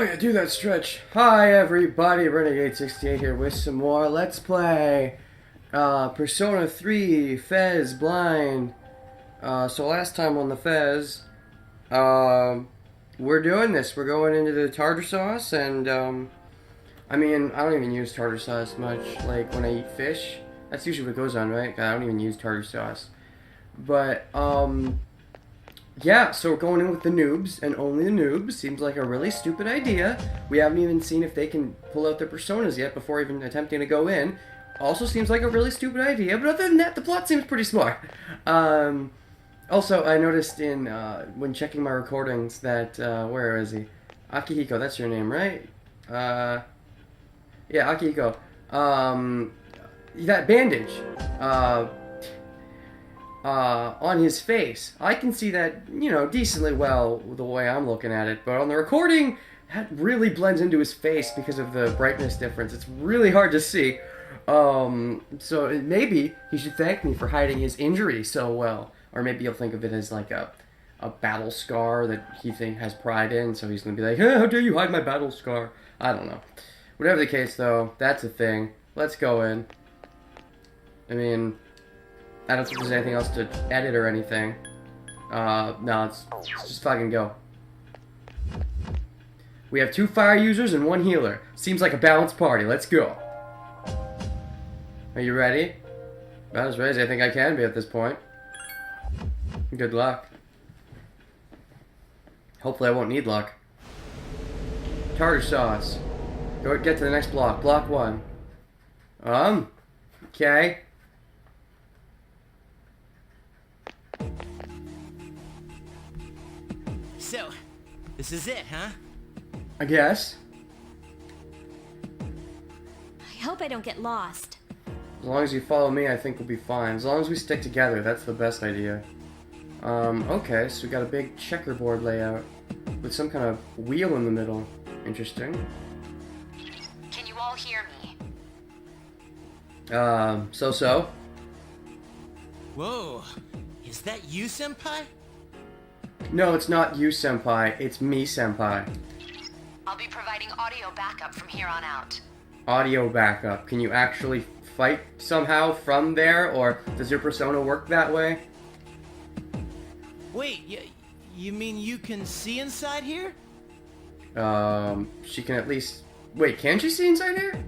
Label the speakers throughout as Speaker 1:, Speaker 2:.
Speaker 1: yeah, do that stretch. Hi everybody, Renegade68 here with some more Let's Play Persona 3 FES Blind. So last time on the FES, we're doing this. We're going into the tartar sauce, and I mean, I don't even use tartar sauce much. Like when I eat fish, that's usually what goes on, right? I don't even use tartar sauce. But yeah, so we're going in with the noobs, and only the noobs. Seems like a really stupid idea. We haven't even seen if they can pull out their personas yet before even attempting to go in. Also seems like a really stupid idea, but other than that, the plot seems pretty smart. Also, I noticed in when checking my recordings that, where is he? Akihiko, that's your name, right? Yeah, Akihiko. That bandage. On his face. I can see that, you know, decently well the way I'm looking at it, but on the recording, that really blends into his face because of the brightness difference. It's really hard to see. So maybe he should thank me for hiding his injury so well. Or maybe he'll think of it as like a battle scar that he has pride in, so he's gonna be like, hey, how dare you hide my battle scar? I don't know. Whatever the case, though, that's a thing. Let's go in. I mean, I don't think there's anything else to edit or anything. No, let's just fucking go. We have 2 fire users and 1 healer. Seems like a balanced party. Let's go. Are you ready? About as ready as I think I can be at this point. Good luck. Hopefully I won't need luck. Tartar sauce. Go get to the next block. Block 1. Okay.
Speaker 2: So, this is it, huh?
Speaker 1: I guess.
Speaker 3: I hope I don't get lost.
Speaker 1: As long as you follow me, I think we'll be fine. As long as we stick together, that's the best idea. Okay, so we got a big checkerboard layout with some kind of wheel in the middle. Interesting.
Speaker 4: Can you all hear me?
Speaker 1: So-so.
Speaker 2: Whoa, is that you, Senpai?
Speaker 1: No, it's not you, Senpai. It's me, Senpai.
Speaker 4: I'll be providing audio backup from here on out.
Speaker 1: Audio backup. Can you actually fight somehow from there, or does your persona work that way?
Speaker 2: Wait, you mean you can see inside here?
Speaker 1: She can at least... Wait, can she see inside here?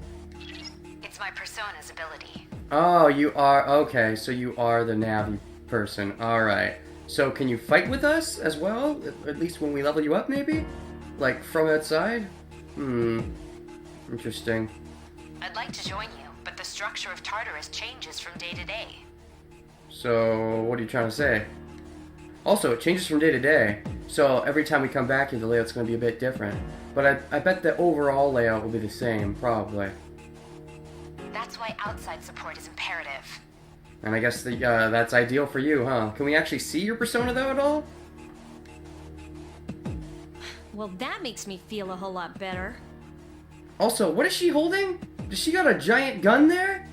Speaker 4: It's my persona's ability.
Speaker 1: Oh, you are... Okay, so you are the Navi person. Alright. So can you fight with us as well? At least when we level you up, maybe? Like, from outside? Interesting.
Speaker 4: I'd like to join you, but the structure of Tartarus changes from day to day.
Speaker 1: So, what are you trying to say? Also, it changes from day to day, so every time we come back here, the layout's going to be a bit different. But I bet the overall layout will be the same, probably.
Speaker 4: That's why outside support is imperative.
Speaker 1: And I guess that's ideal for you, huh? Can we actually see your persona, though, at all?
Speaker 3: Well, that makes me feel a whole lot better.
Speaker 1: Also, what is she holding? Does she got a giant gun there?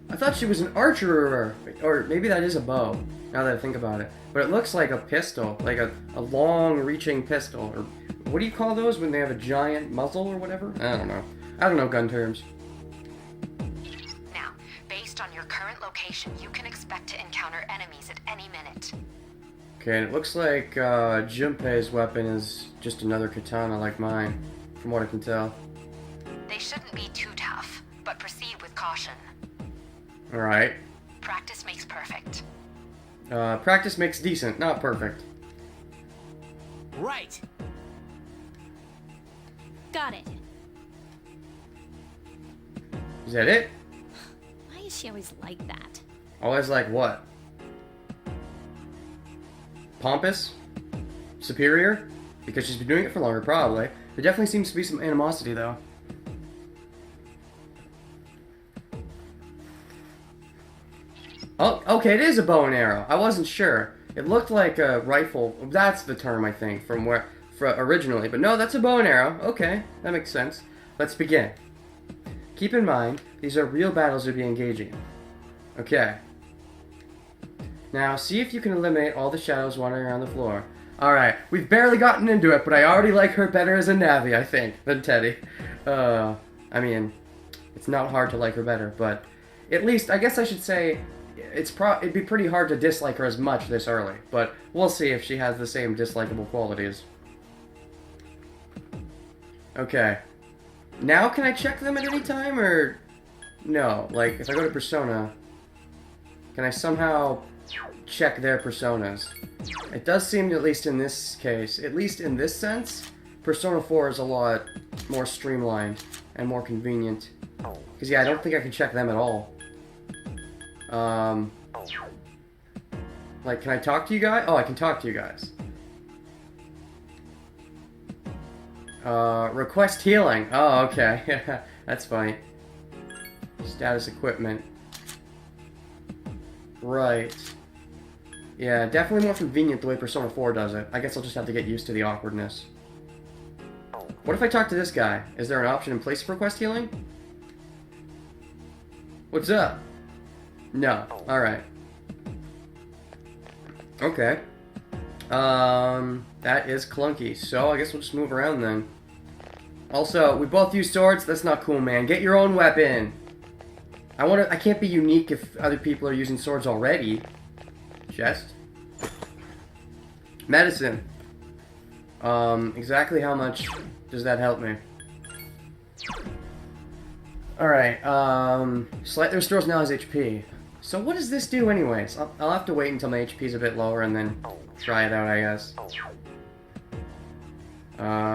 Speaker 1: I thought she was an archer, or maybe that is a bow, now that I think about it. But it looks like a pistol, like a long-reaching pistol, or what do you call those when they have a giant muzzle or whatever? I don't know. I don't know gun terms.
Speaker 4: Now, based on your current location, you can expect to encounter enemies at any minute.
Speaker 1: Okay, and it looks like Junpei's weapon is just another katana like mine, from what I can tell.
Speaker 4: They shouldn't be too tough, but proceed with caution.
Speaker 1: Alright.
Speaker 4: Practice makes perfect.
Speaker 1: Practice makes decent, not perfect.
Speaker 2: Right.
Speaker 3: Got it.
Speaker 1: Is that it?
Speaker 3: Why is she always like that?
Speaker 1: Always like what? Pompous? Superior? Because she's been doing it for longer, probably. There definitely seems to be some animosity, though. Oh, okay, it is a bow and arrow. I wasn't sure. It looked like a rifle. That's the term, I think, from originally. But no, that's a bow and arrow. Okay, that makes sense. Let's begin. Keep in mind, these are real battles you'll be engaging in. Okay. Now, see if you can eliminate all the shadows wandering around the floor. Alright, we've barely gotten into it, but I already like her better as a Navi, I think, than Teddy. I mean, it's not hard to like her better, but at least, I guess I should say, it'd be pretty hard to dislike her as much this early, but we'll see if she has the same dislikable qualities. Okay. Now can I check them at any time, or... No, like, if I go to Persona, can I somehow check their personas? It does seem, at least in this case, at least in this sense, Persona 4 is a lot more streamlined and more convenient. Because, yeah, I don't think I can check them at all. Like, can I talk to you guys? Oh, I can talk to you guys. Request healing. Oh, okay. That's funny. Status equipment. Right. Yeah, definitely more convenient the way Persona 4 does it. I guess I'll just have to get used to the awkwardness. What if I talk to this guy? Is there an option in place for request healing? What's up? No. Alright. Okay. That is clunky. So, I guess we'll just move around then. Also, we both use swords. That's not cool, man. Get your own weapon. I can't be unique if other people are using swords already. Chest. Medicine. Exactly how much does that help me? Alright, slightly restores now his HP. So what does this do anyways? I'll have to wait until my HP's a bit lower and then try it out, I guess.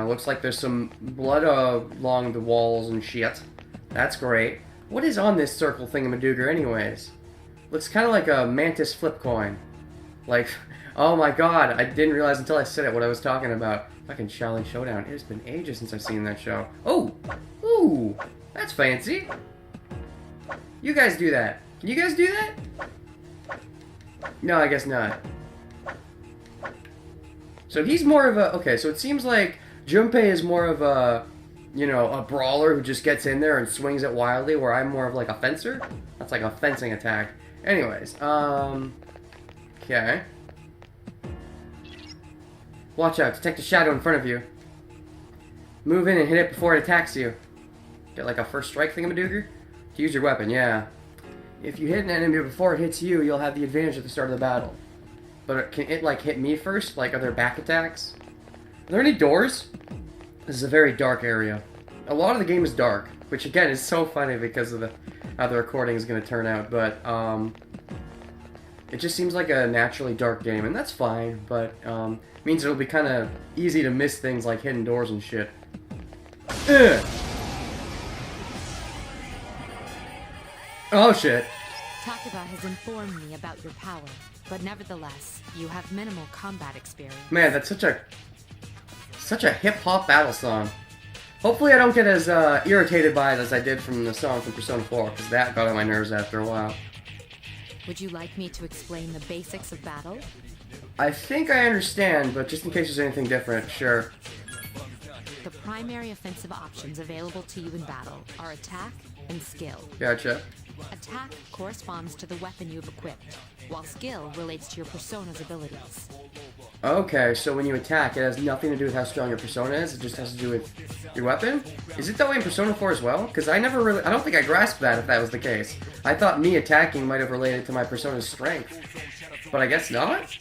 Speaker 1: Looks like there's some blood along the walls and shit. That's great. What is on this circle thingamadooger anyways? Looks kind of like a mantis flip coin. Like, oh my god, I didn't realize until I said it what I was talking about. Fucking Shaolin Showdown. It's been ages since I've seen that show. Oh! Ooh! That's fancy! You guys do that. Can you guys do that? No, I guess not. So he's more of a... Okay, so it seems like Junpei is more of a... You know, a brawler who just gets in there and swings it wildly, where I'm more of like a fencer. That's like a fencing attack. Anyways, okay. Watch out, detect a shadow in front of you. Move in and hit it before it attacks you. Get like a first strike thingamadooger? To use your weapon, yeah. If you hit an enemy before it hits you, you'll have the advantage at the start of the battle. But can it like hit me first? Like, are there back attacks? Are there any doors? This is a very dark area. A lot of the game is dark, which again is so funny because of how the recording is going to turn out, but it just seems like a naturally dark game, and that's fine, but means it'll be kind of easy to miss things like hidden doors and shit. Ugh. Oh shit.
Speaker 5: Takeba has informed me about your power, but nevertheless, you have minimal combat experience.
Speaker 1: Man, that's such a hip-hop battle song. Hopefully I don't get as irritated by it as I did from the song from Persona 4, because that got on my nerves after a while.
Speaker 5: Would you like me to explain the basics of battle?
Speaker 1: I think I understand, but just in case there's anything different, sure.
Speaker 5: The primary offensive options available to you in battle are attack and skill.
Speaker 1: Gotcha.
Speaker 5: Attack corresponds to the weapon you've equipped, while skill relates to your persona's abilities.
Speaker 1: Okay, so when you attack, it has nothing to do with how strong your persona is, it just has to do with your weapon? Is it that way in Persona 4 as well? Because I don't think I grasped that if that was the case. I thought me attacking might have related to my persona's strength. But I guess not?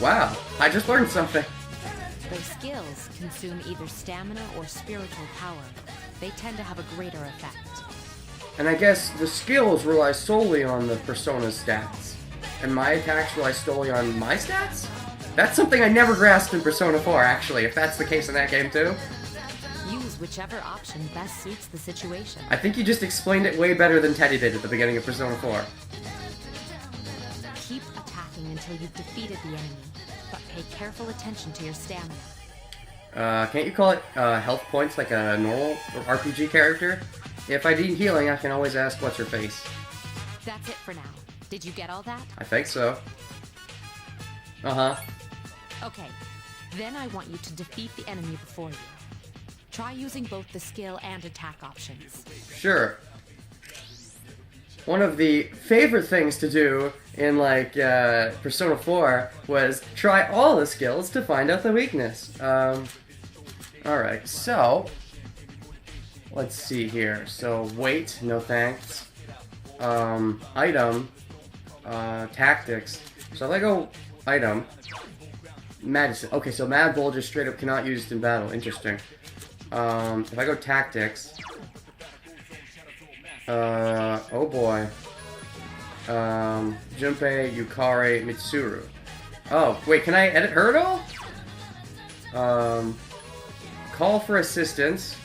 Speaker 1: Wow, I just learned something.
Speaker 5: Though skills consume either stamina or spiritual power, they tend to have a greater effect.
Speaker 1: And I guess the skills rely solely on the persona's stats. And my attacks rely solely on my stats? That's something I never grasped in Persona 4, actually, if that's the case in that game too.
Speaker 5: Use whichever option best suits the situation.
Speaker 1: I think you just explained it way better than Teddy did at the beginning of Persona 4.
Speaker 5: Keep attacking until you've defeated the enemy, but pay careful attention to your stamina.
Speaker 1: Can't you call it health points like a normal RPG character? If I need healing, I can always ask what's her face.
Speaker 5: That's it for now. Did you get all that?
Speaker 1: I think so. Uh-huh.
Speaker 5: Okay, then I want you to defeat the enemy before you. Try using both the skill and attack options.
Speaker 1: Sure. one of the favorite things to do in like Persona 4 was try all the skills to find out the weakness. Alright, so let's see here. So weight, no thanks. Item, tactics. So if I go item, medicine. Okay, so Mad Bull just straight up cannot use it in battle. Interesting. If I go tactics, oh boy. Junpei, Yukari, Mitsuru. Oh, wait, can I edit her at all? Call for assistance.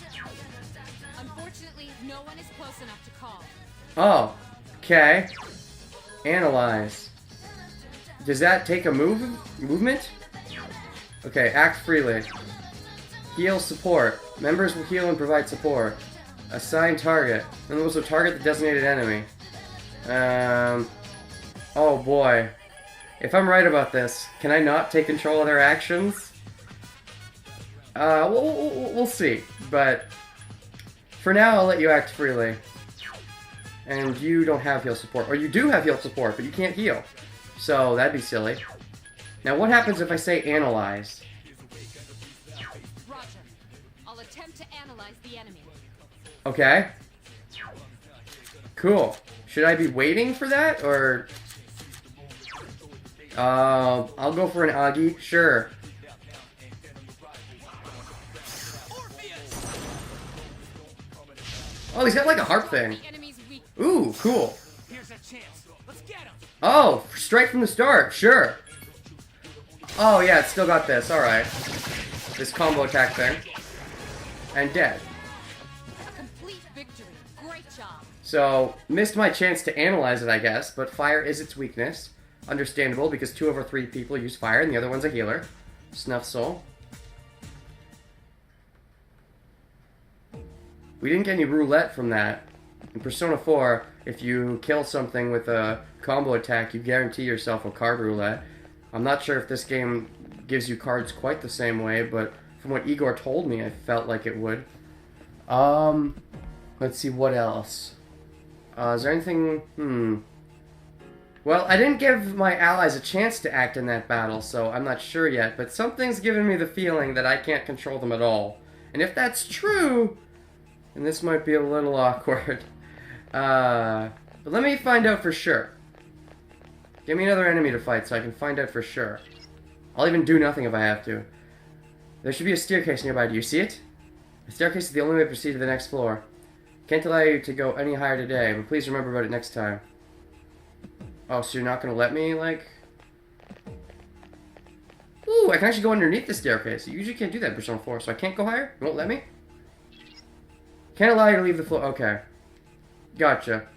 Speaker 5: Unfortunately, no one is close enough to call.
Speaker 1: Oh, okay. Analyze. Does that take a movement? Okay, act freely. Heal support. Members will heal and provide support. Assign target. Members will target the designated enemy. Oh boy. If I'm right about this, can I not take control of their actions? We'll see. But for now, I'll let you act freely. And you don't have heal support. Or you do have heal support, but you can't heal. So that'd be silly. Now what happens if I say analyze?
Speaker 5: Roger. I'll attempt to analyze the enemy.
Speaker 1: Okay. Cool. Should I be waiting for that, or... I'll go for an Agi. Sure. Oh, he's got like a harp thing. Ooh, cool. Oh, straight from the start. Sure. Oh, yeah, it's still got this. Alright. This combo attack thing. And dead.
Speaker 5: Complete victory. Great job.
Speaker 1: So, missed my chance to analyze it, I guess, but fire is its weakness. Understandable, because 2 of our 3 people use fire, and the other one's a healer. Snuff Soul. We didn't get any roulette from that. In Persona 4, if you kill something with a combo attack, you guarantee yourself a card roulette. I'm not sure if this game gives you cards quite the same way, but from what Igor told me, I felt like it would. Let's see, what else? Is there anything... Well, I didn't give my allies a chance to act in that battle, so I'm not sure yet, but something's giving me the feeling that I can't control them at all. And if that's true, then this might be a little awkward. But let me find out for sure. Give me another enemy to fight so I can find out for sure. I'll even do nothing if I have to. There should be a staircase nearby. Do you see it? The staircase is the only way to proceed to the next floor. Can't allow you to go any higher today, but please remember about it next time. Oh, so you're not going to let me, like... Ooh, I can actually go underneath the staircase. You usually can't do that in Persona 4, so I can't go higher? You won't let me? Can't allow you to leave the floor. Okay. Gotcha.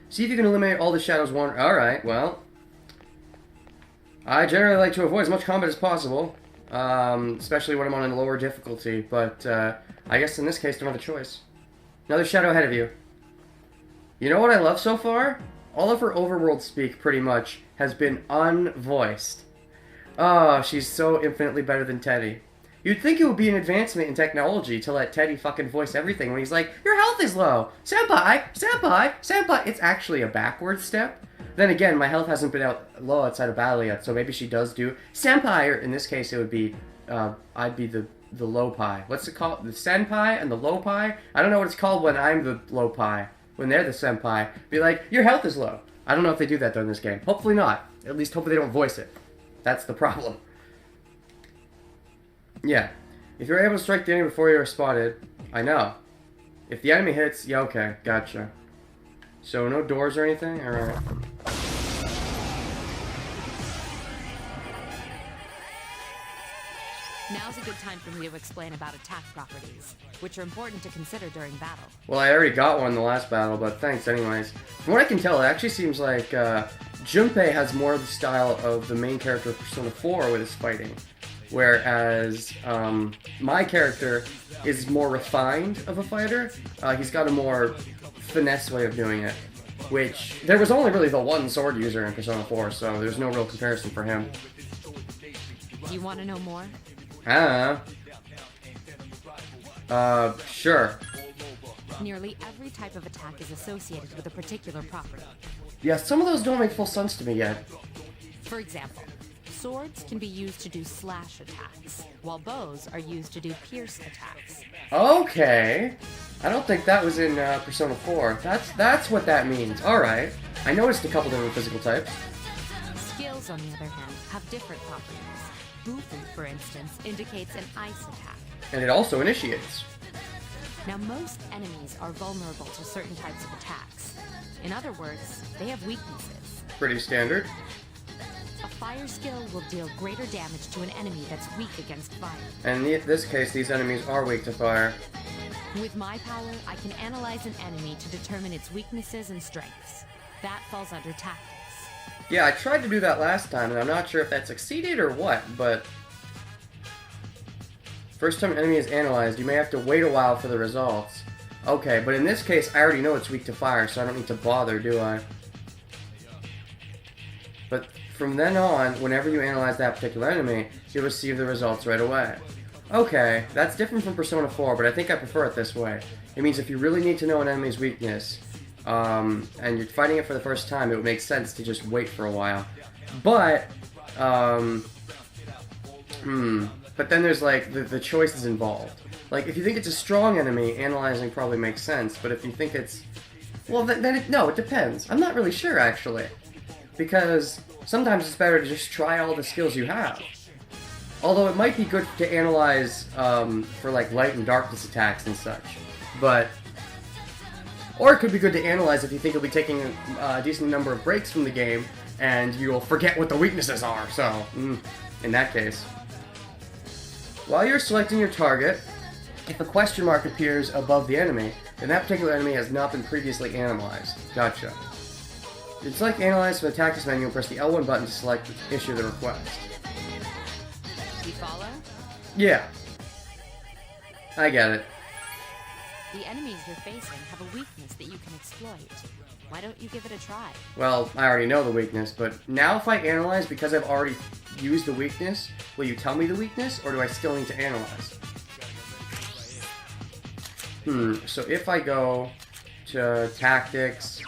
Speaker 1: See if you can eliminate all the shadows one... Alright, well... I generally like to avoid as much combat as possible. Especially when I'm on a lower difficulty, but I guess in this case, don't have a choice. Another shadow ahead of you. You know what I love so far? All of her overworld speak, pretty much, has been unvoiced. Oh, she's so infinitely better than Teddy. You'd think it would be an advancement in technology to let Teddy fucking voice everything when he's like, your health is low! Senpai! Senpai! Senpai! It's actually a backward step. Then again, my health hasn't been low outside of battle yet, so maybe she does do Senpai, or in this case it would be, I'd be the low pie. What's it called? The senpai and the low pie? I don't know what it's called when I'm the low pie. When they're the senpai. Be like, your health is low. I don't know if they do that though in this game. Hopefully not. At least hopefully they don't voice it. That's the problem. Yeah. If you're able to strike the enemy before you're spotted, I know. If the enemy hits, yeah, okay, gotcha. So no doors or anything? Alright.
Speaker 5: Now's a good time for me to explain about attack properties, which are important to consider during battle.
Speaker 1: Well, I already got one in the last battle, but thanks anyways. From what I can tell, it actually seems like Junpei has more of the style of the main character of Persona 4 with his fighting. Whereas my character is more refined of a fighter. He's got a more finesse way of doing it. Which, there was only really the one sword user in Persona 4, so there's no real comparison for him.
Speaker 5: You want to know more?
Speaker 1: Sure.
Speaker 5: Nearly every type of attack is associated with a particular property.
Speaker 1: Yeah, some of those don't make full sense to me yet.
Speaker 5: For example, swords can be used to do slash attacks, while bows are used to do pierce attacks.
Speaker 1: Okay. I don't think that was in Persona 4. That's what that means. Alright. I noticed a couple different physical types.
Speaker 5: Skills, on the other hand, have different properties. Bufu, for instance, indicates an ice attack.
Speaker 1: And it also initiates.
Speaker 5: Now, most enemies are vulnerable to certain types of attacks. In other words, they have weaknesses.
Speaker 1: Pretty standard.
Speaker 5: A fire skill will deal greater damage to an enemy that's weak against fire.
Speaker 1: And in this case, these enemies are weak to fire.
Speaker 5: With my power, I can analyze an enemy to determine its weaknesses and strengths. That falls under tactics.
Speaker 1: Yeah, I tried to do that last time, and I'm not sure if that succeeded or what, but... First time an enemy is analyzed, you may have to wait a while for the results. Okay, but in this case, I already know it's weak to fire, so I don't need to bother, do I? But from then on, whenever you analyze that particular enemy, you'll receive the results right away. Okay, that's different from Persona 4, but I think I prefer it this way. It means if you really need to know an enemy's weakness, and you're fighting it for the first time, it would make sense to just wait for a while. But, but then there's like the choices involved. Like, if you think it's a strong enemy, analyzing probably makes sense, but if you think it's... Well, no, it depends. I'm not really sure, actually. Because sometimes it's better to just try all the skills you have. Although it might be good to analyze for like light and darkness attacks and such. But... Or it could be good to analyze if you think you'll be taking a decent number of breaks from the game, and you'll forget what the weaknesses are, so, in that case. While you're selecting your target, if a question mark appears above the enemy, then that particular enemy has not been previously analyzed. Gotcha. You select Analyze from the tactics menu and press the L1 button to select issue the request.
Speaker 5: You follow?
Speaker 1: Yeah. I get it.
Speaker 5: The enemies you're facing have a weakness that you can exploit. Why don't you give it a try?
Speaker 1: Well, I already know the weakness, but now if I analyze because I've already used the weakness, will you tell me the weakness, or do I still need to analyze? So if I go to Tactics,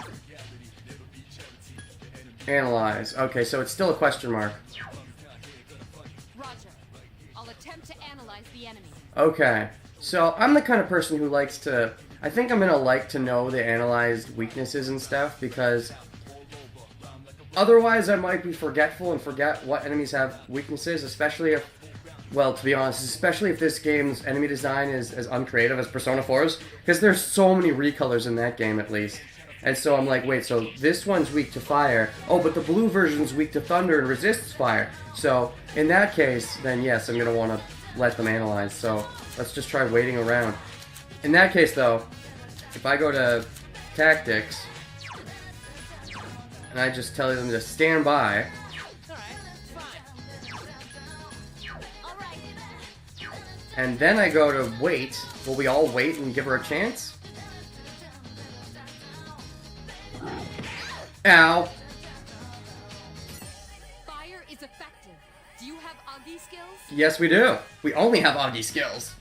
Speaker 1: Analyze, okay, so it's still a question mark.
Speaker 5: Roger. I'll attempt to analyze the enemy.
Speaker 1: Okay, so I'm the kind of person who likes to... I think I'm gonna like to know the analyzed weaknesses and stuff, because otherwise I might be forgetful and forget what enemies have weaknesses, especially if, well, to be honest, especially if this game's enemy design is as uncreative as Persona 4's, because there's so many recolors in that game, at least. And so I'm like, wait, so this one's weak to fire. Oh, but the blue version's weak to thunder and resists fire. So, in that case, then yes, I'm going to want to let them analyze. So, let's just try waiting around. In that case, though, if I go to Tactics, and I just tell them to stand by, and then I go to wait, will we all wait and give her a chance? Ow.
Speaker 5: Fire is effective. Do you have Augie skills?
Speaker 1: Yes, we do. We only have Augie skills.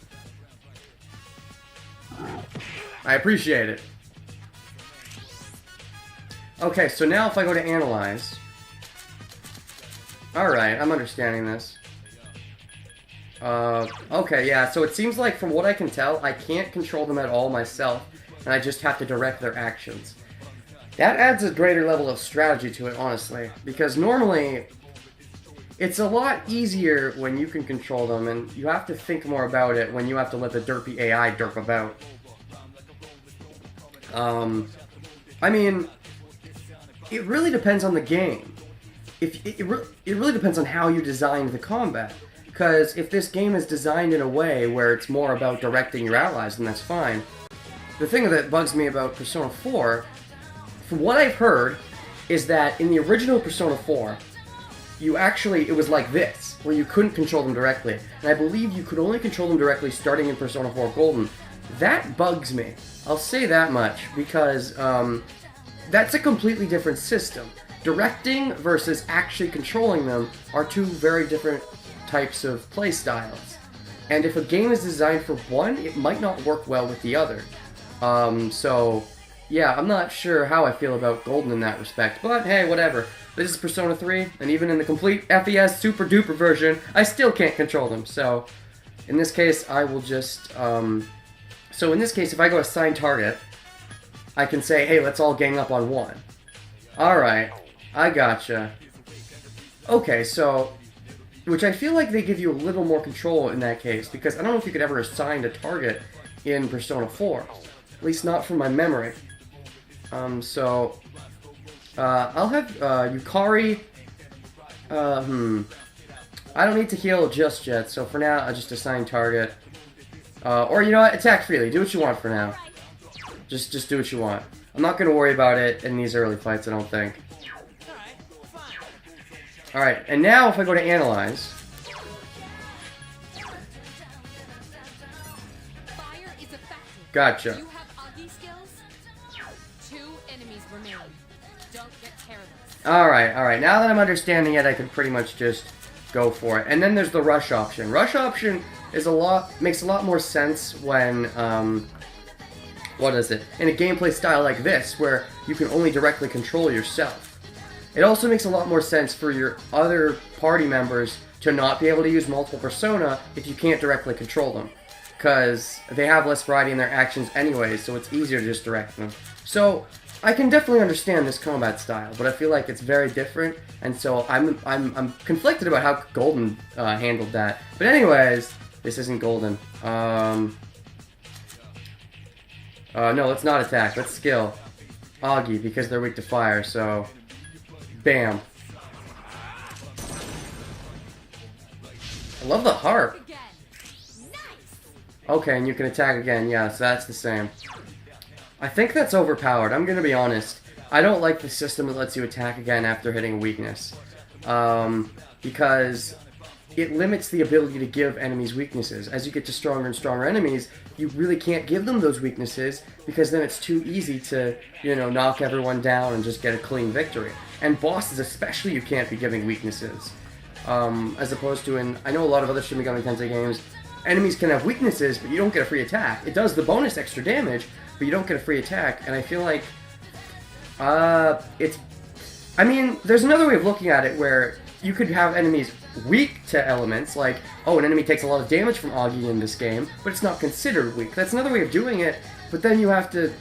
Speaker 1: I appreciate it. Okay, so now if I go to Analyze... Alright, I'm understanding this. Okay, yeah, so it seems like from what I can tell, I can't control them at all myself, and I just have to direct their actions. That adds a greater level of strategy to it, honestly, because normally it's a lot easier when you can control them, and you have to think more about it when you have to let the derpy AI derp about. I mean, it really depends on the game. It really depends on how you designed the combat. Because if this game is designed in a way where it's more about directing your allies, then that's fine. The thing that bugs me about Persona 4, from what I've heard, is that in the original Persona 4, it was like this, where you couldn't control them directly. And I believe you could only control them directly starting in Persona 4 Golden. That bugs me. I'll say that much, because that's a completely different system. Directing versus actually controlling them are two very different types of play styles. And if a game is designed for one, it might not work well with the other. So, yeah, I'm not sure how I feel about Golden in that respect, but hey, whatever. This is Persona 3, and even in the complete FES super duper version, I still can't control them, so in this case, I will just, so in this case, if I go assign target, I can say, hey, let's all gang up on one. Alright, I gotcha. Okay, so, which I feel like they give you a little more control in that case, because I don't know if you could ever assign a target in Persona 4. At least not from my memory. I'll have, Yukari, I don't need to heal just yet, so for now, I'll just assign target. Or, you know what, attack freely, do what you want for now. Just do what you want. I'm not gonna worry about it in these early fights, I don't think. Alright, and now if I go to analyze...
Speaker 5: Fire is effective.
Speaker 1: Gotcha.
Speaker 5: You have Augie skills? 2 enemies remain. Don't get careless.
Speaker 1: Alright, now that I'm understanding it, I can pretty much just go for it. And then there's the rush option. Rush option is makes a lot more sense when, what is it? In a gameplay style like this, where you can only directly control yourself. It also makes a lot more sense for your other party members to not be able to use multiple persona if you can't directly control them. Because they have less variety in their actions anyway, so it's easier to just direct them. So, I can definitely understand this combat style, but I feel like it's very different, and so I'm conflicted about how Golden handled that. But anyways, this isn't Golden. No, let's not attack. Let's skill. Augie, because they're weak to fire, so... Bam. I love the harp. Okay, and you can attack again. Yeah, so that's the same. I think that's overpowered. I'm gonna be honest. I don't like the system that lets you attack again after hitting a weakness. Because it limits the ability to give enemies weaknesses. As you get to stronger and stronger enemies, you really can't give them those weaknesses because then it's too easy to, you know, knock everyone down and just get a clean victory. And bosses especially you can't be giving weaknesses. As opposed to in, I know a lot of other Shin Megami Tensei games, enemies can have weaknesses, but you don't get a free attack. It does the bonus extra damage, but you don't get a free attack, and I feel like, I mean, there's another way of looking at it where you could have enemies weak to elements, like, oh, an enemy takes a lot of damage from Augie in this game, but it's not considered weak. That's another way of doing it, but then you have to,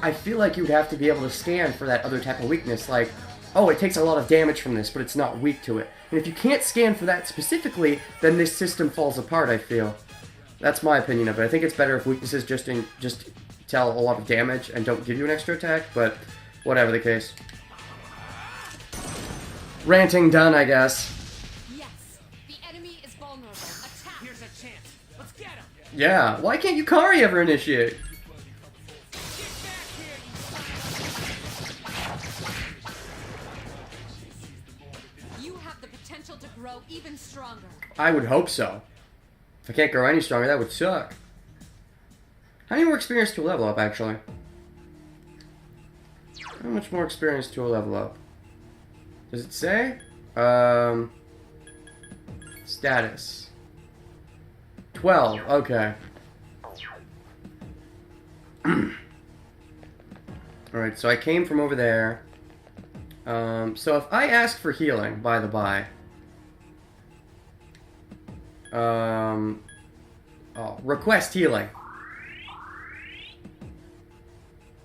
Speaker 1: I feel like you'd have to be able to scan for that other type of weakness, like, oh, it takes a lot of damage from this, but it's not weak to it. And if you can't scan for that specifically, then this system falls apart, I feel. That's my opinion of it. I think it's better if weaknesses just tell a lot of damage and don't give you an extra attack, but whatever the case. Ranting done, I guess.
Speaker 5: Yes, the enemy is vulnerable. Attack.
Speaker 2: Here's a chance. Let's get him.
Speaker 1: Yeah, why can't Yukari ever initiate?
Speaker 5: You have the potential to grow even stronger.
Speaker 1: I would hope so. If I can't grow any stronger, that would suck. How many more experience to a level up, actually? How much more experience to a level up? Does it say? Status. 12, okay. Alright, so I came from over there. So if I ask for healing, by the by... request healing.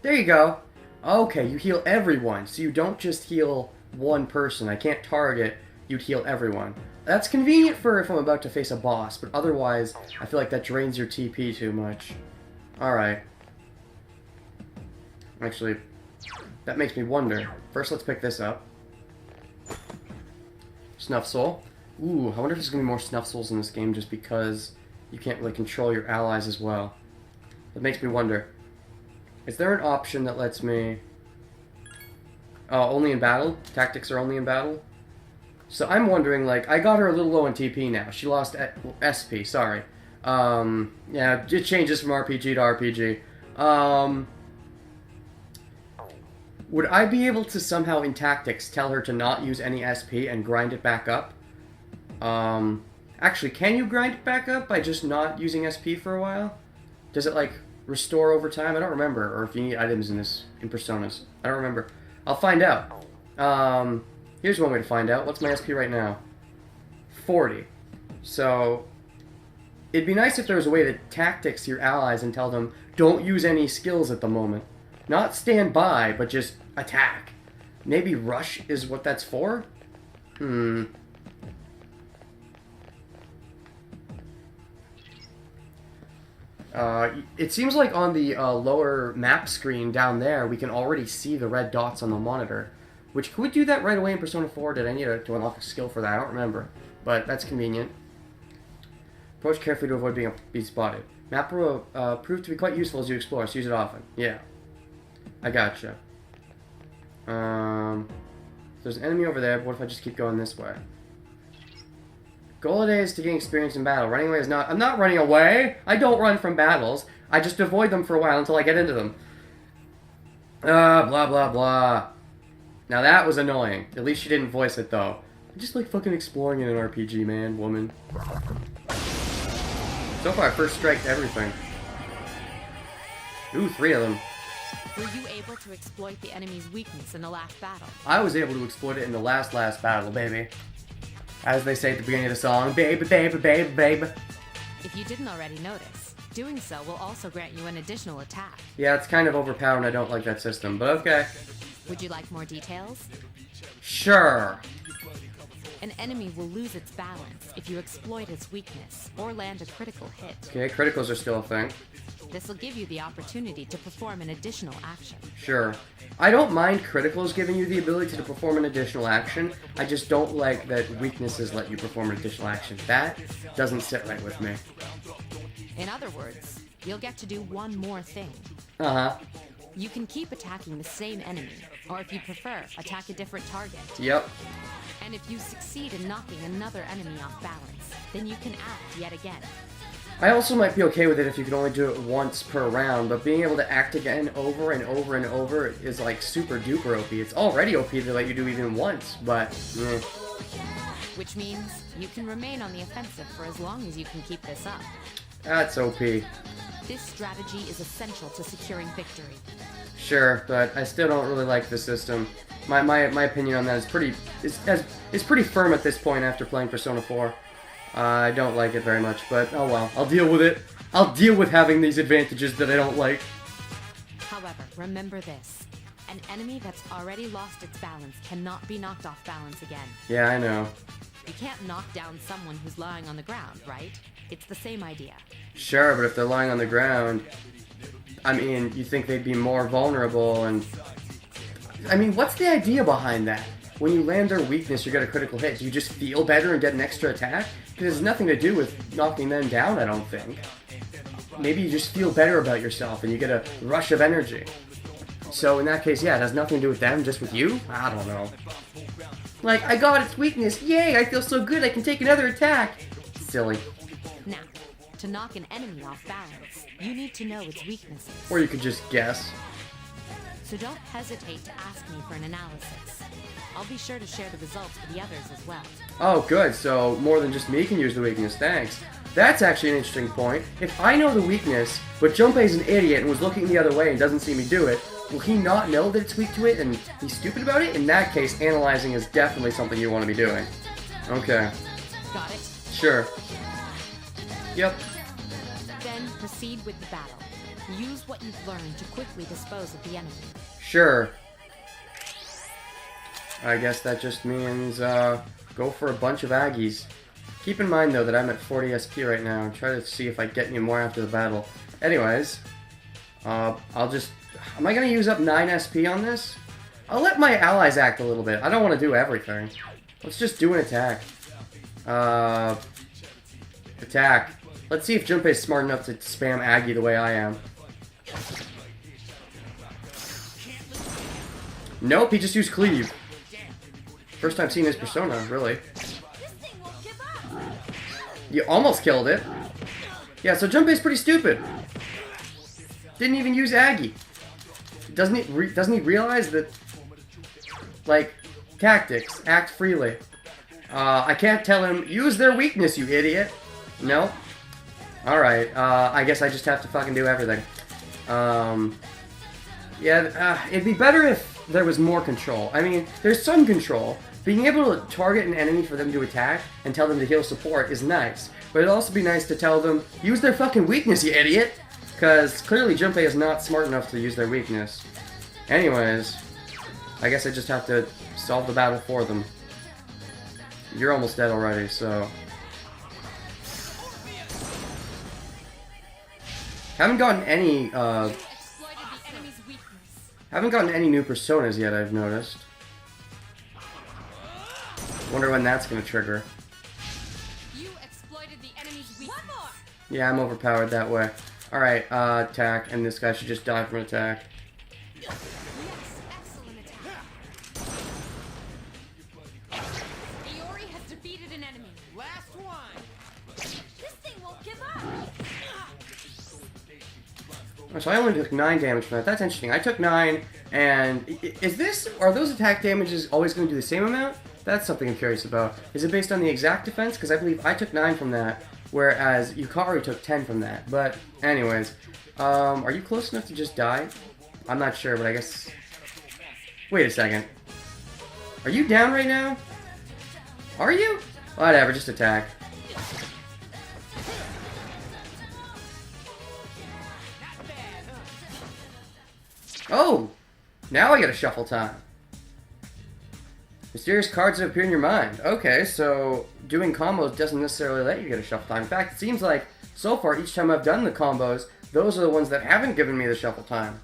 Speaker 1: There you go. Okay, you heal everyone, so you don't just heal one person. I can't target, you'd heal everyone. That's convenient for if I'm about to face a boss, but otherwise, I feel like that drains your TP too much. Alright. Actually, that makes me wonder. First, let's pick this up. Snuff Soul. Ooh, I wonder if there's going to be more Snuff Souls in this game just because you can't really control your allies as well. That makes me wonder. Is there an option that lets me... Oh, only in battle? Tactics are only in battle? So I'm wondering, like, I got her a little low in TP now. She lost SP, sorry. Yeah, it changes from RPG to RPG. Would I be able to somehow in tactics tell her to not use any SP and grind it back up? Actually, can you grind it back up by just not using SP for a while? Does it, like, restore over time? I don't remember. Or if you need items in Personas. I don't remember. I'll find out. Here's one way to find out. What's my SP right now? 40. So, it'd be nice if there was a way to tactics your allies and tell them, don't use any skills at the moment. Not stand by, but just attack. Maybe rush is what that's for? It seems like on the lower map screen down there, we can already see the red dots on the monitor. Which, could we do that right away in Persona 4? Did I need to unlock a skill for that? I don't remember. But that's convenient. Approach carefully to avoid being spotted. Map will prove to be quite useful as you explore, so use it often. Yeah. I gotcha. There's an enemy over there, but what if I just keep going this way? Goal today is to gain experience in battle. Running away is not... I'm not running away! I don't run from battles. I just avoid them for a while until I get into them. Blah, blah, blah. Now that was annoying. At least she didn't voice it, though. I just like fucking exploring in an RPG, man, woman. So far, I first striked everything. Ooh, 3 of them.
Speaker 5: Were you able to exploit the enemy's weakness in the last battle?
Speaker 1: I was able to exploit it in the last battle, baby. As they say at the beginning of the song, baby, baby, baby, baby.
Speaker 5: If you didn't already notice, doing so will also grant you an additional attack.
Speaker 1: Yeah, it's kind of overpowered. I don't like that system, but okay.
Speaker 5: Would you like more details?
Speaker 1: Sure.
Speaker 5: An enemy will lose its balance if you exploit its weakness or land a critical hit.
Speaker 1: Okay, criticals are still a thing.
Speaker 5: This will give you the opportunity to perform an additional action.
Speaker 1: Sure. I don't mind criticals giving you the ability to perform an additional action. I just don't like that weaknesses let you perform an additional action. That doesn't sit right with me.
Speaker 5: In other words, you'll get to do one more thing.
Speaker 1: Uh-huh.
Speaker 5: You can keep attacking the same enemy, or if you prefer, attack a different target.
Speaker 1: Yep.
Speaker 5: And if you succeed in knocking another enemy off balance, then you can act yet again.
Speaker 1: I also might be okay with it if you can only do it once per round, but being able to act again over and over and over is like super duper OP. It's already OP to let you do even once, but
Speaker 5: Which means you can remain on the offensive for as long as you can keep this up.
Speaker 1: that's OP.
Speaker 5: This strategy is essential to securing victory.
Speaker 1: Sure, but I still don't really like the system. My opinion on that is pretty firm at this point after playing Persona 4. I don't like it very much, but oh well. I'll deal with it. I'll deal with having these advantages that I don't like.
Speaker 5: However, remember this. An enemy that's already lost its balance cannot be knocked off balance again.
Speaker 1: Yeah, I know.
Speaker 5: You can't knock down someone who's lying on the ground, right? It's the same idea.
Speaker 1: Sure, but if they're lying on the ground, I mean, you think they'd be more vulnerable and... I mean, what's the idea behind that? When you land their weakness, you get a critical hit. Do you just feel better and get an extra attack? Because it has nothing to do with knocking them down, I don't think. Maybe you just feel better about yourself and you get a rush of energy. So in that case, yeah, it has nothing to do with them, just with you? I don't know. Like, I got its weakness. Yay, I feel so good, I can take another attack. Silly.
Speaker 5: Now, to knock an enemy off balance, you need to know its weaknesses.
Speaker 1: Or you could just guess.
Speaker 5: So don't hesitate to ask me for an analysis. I'll be sure to share the results with the others as well.
Speaker 1: Oh, good. So more than just me can use the weakness. Thanks. That's actually an interesting point. If I know the weakness, but Junpei's an idiot and was looking the other way and doesn't see me do it, will he not know that it's weak to it and he's stupid about it? In that case, analyzing is definitely something you want to be doing. Okay.
Speaker 5: Got it?
Speaker 1: Sure. Yep.
Speaker 5: Then proceed with the battle. Use what you've learned to quickly dispose of the enemy.
Speaker 1: Sure. I guess that just means, go for a bunch of Aggies. Keep in mind, though, that I'm at 40 SP right now. Try to see if I get any more after the battle. Anyways, I'll just... Am I going to use up 9 SP on this? I'll let my allies act a little bit. I don't want to do everything. Let's just do an attack. Attack. Let's see if Junpei's smart enough to spam Aggie the way I am. Nope, he just used Cleave. First time seeing his persona, really. You almost killed it. Yeah, so Junpei's pretty stupid. Didn't even use Aggie. Doesn't he realize that, like, tactics, act freely. I can't tell him, use their weakness, you idiot. No? Alright, I guess I just have to fucking do everything. Yeah, it'd be better if there was more control. I mean, there's some control. Being able to target an enemy for them to attack and tell them to heal support is nice. But it'd also be nice to tell them, use their fucking weakness, you idiot! Because clearly Junpei is not smart enough to use their weakness. Anyways, I guess I just have to solve the battle for them. You're almost dead already, so... Haven't gotten any, haven't gotten any new personas yet, I've noticed. Wonder when that's gonna trigger.
Speaker 5: You exploited the enemy's weakness. One more.
Speaker 1: Yeah, I'm overpowered that way. Alright, attack, and this guy should just die from an attack.
Speaker 5: Yes, excellent attack. Iori has defeated an enemy.
Speaker 2: Last one.
Speaker 3: This thing won't give up.
Speaker 1: Oh, so I only took 9 damage from that. That's interesting. I took 9, and are those attack damages always going to do the same amount? That's something I'm curious about. Is it based on the exact defense? Because I believe I took 9 from that, whereas Yukari took 10 from that. But, anyways, are you close enough to just die? I'm not sure, but I guess... Wait a second. Are you down right now? Are you? Whatever, just attack. Oh! Now I get a shuffle time. Mysterious cards that appear in your mind. Okay, so doing combos doesn't necessarily let you get a shuffle time. In fact, it seems like so far each time I've done the combos, those are the ones that haven't given me the shuffle time.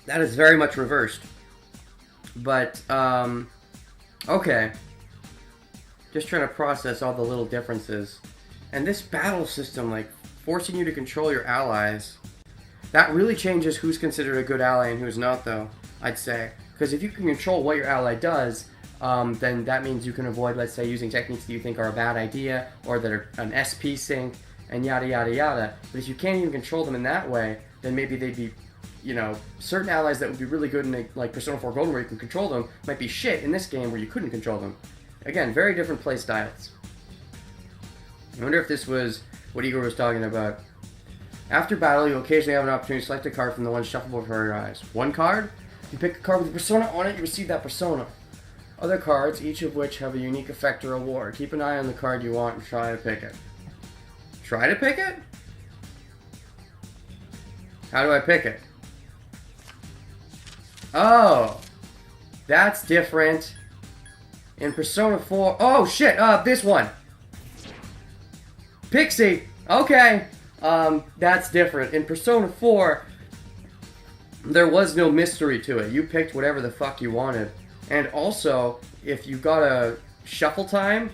Speaker 1: That is very much reversed. But, okay. Just trying to process all the little differences. And this battle system, like, forcing you to control your allies, that really changes who's considered a good ally and who's not, though, I'd say. Because if you can control what your ally does, then that means you can avoid, let's say, using techniques that you think are a bad idea, or that are an SP sync, and yada yada yada. But if you can't even control them in that way, then maybe they'd be, you know, certain allies that would be really good in, like, Persona 4 Golden, where you can control them, might be shit in this game where you couldn't control them. Again, very different play styles. I wonder if this was what Igor was talking about. After battle, you'll occasionally have an opportunity to select a card from the one shuffled before your eyes. One card? You pick a card with a persona on it, you receive that persona. Other cards, each of which have a unique effect or reward. Keep an eye on the card you want and try to pick it. Try to pick it? How do I pick it? Oh! That's different. In Persona 4... Oh, shit! This one! Pixie! Okay! That's different. In Persona 4... there was no mystery to it. You picked whatever the fuck you wanted. And also, if you got a shuffle time,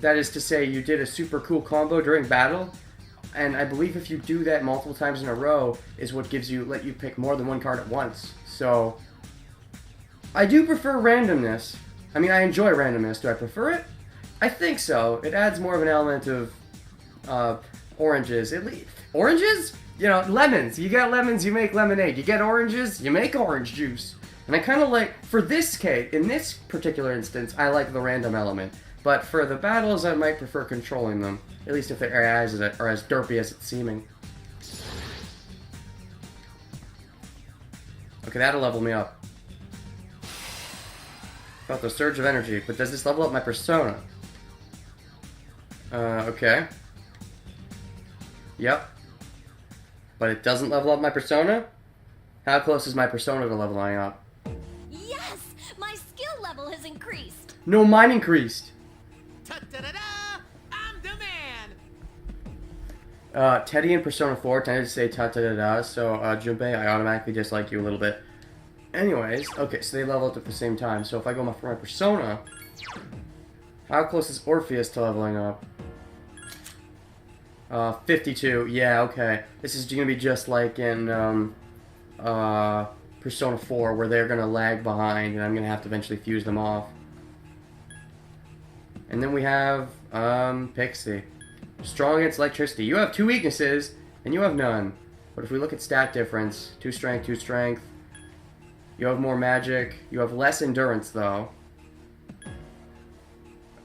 Speaker 1: that is to say you did a super cool combo during battle, and I believe if you do that multiple times in a row is what let you pick more than one card at once. So, I do prefer randomness. I mean, I enjoy randomness. Do I prefer it? I think so. It adds more of an element of oranges. At least oranges? You know, lemons. You get lemons, you make lemonade. You get oranges, you make orange juice. And I kind of like, for this case, in this particular instance, I like the random element. But for the battles, I might prefer controlling them. At least if their AIs are as derpy as it's seeming. Okay, that'll level me up. Felt the surge of energy, but does this level up my persona? Okay. Yep. But it doesn't level up my persona? How close is my persona to leveling up?
Speaker 3: Yes! My skill level has increased.
Speaker 1: No, mine increased.
Speaker 2: Ta-da-da-da! I'm the man.
Speaker 1: Teddy in Persona 4 tended to say ta-ta-da-da, so Junpei, I automatically dislike you a little bit. Anyways, okay, so they level up at the same time. So if I go for my persona, how close is Orpheus to leveling up? 52. Yeah, okay. This is gonna be just like in Persona 4, where they're gonna lag behind, and I'm gonna have to eventually fuse them off. And then we have Pixie. Strong against electricity. You have 2 weaknesses, and you have none. But if we look at stat difference, 2 strength, 2 strength. You have more magic. You have less endurance, though.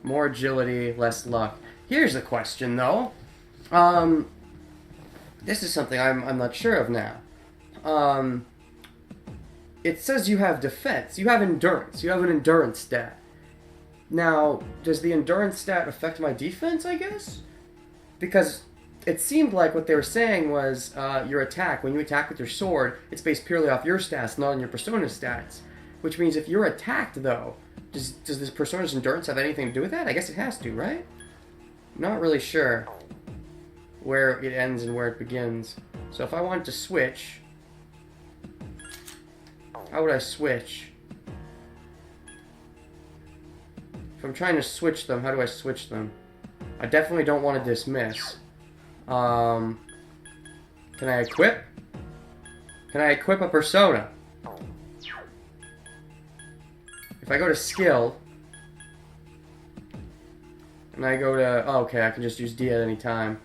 Speaker 1: More agility, less luck. Here's a question, though. this is something I'm not sure of now. It says you have defense. You have endurance. You have an endurance stat. Now, does the endurance stat affect my defense, I guess? Because it seemed like what they were saying was your attack, when you attack with your sword, it's based purely off your stats, not on your persona's stats. Which means if you're attacked, though, does this persona's endurance have anything to do with that? I guess it has to, right? Not really sure where it ends and where it begins. So if I wanted to switch, how would I switch? If I'm trying to switch them, how do I switch them? I definitely don't want to dismiss. Can I equip? Can I equip a persona? If I go to skill, and I go to... Oh, okay, I can just use D at any time.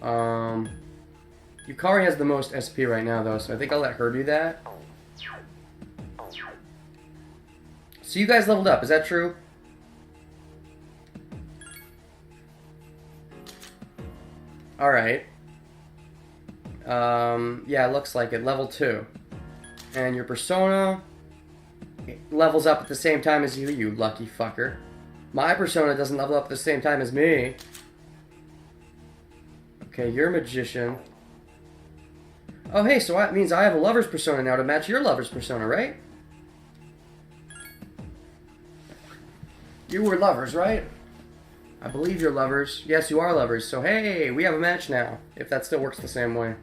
Speaker 1: Yukari has the most SP right now, though, so I think I'll let her do that. So you guys leveled up, is that true? Alright. Yeah, it looks like it. Level 2. And your persona levels up at the same time as you, you lucky fucker. My persona doesn't level up at the same time as me. Okay, you're a magician. Oh, hey, so that means I have a lover's persona now to match your lover's persona, right? You were lovers, right? I believe you're lovers. Yes, you are lovers. So, hey, we have a match now. If that still works the same way.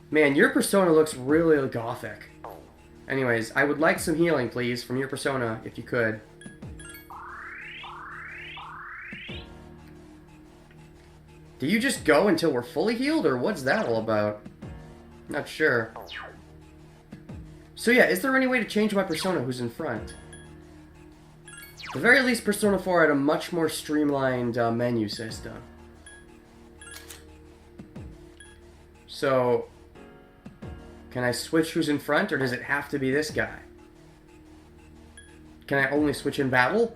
Speaker 1: Man, your persona looks really gothic. Anyways, I would like some healing, please, from your persona, if you could. Do you just go until we're fully healed, or what's that all about? Not sure. So yeah, is there any way to change my persona who's in front? At the very least, Persona 4 had a much more streamlined menu system. So, can I switch who's in front, or does it have to be this guy? Can I only switch in battle?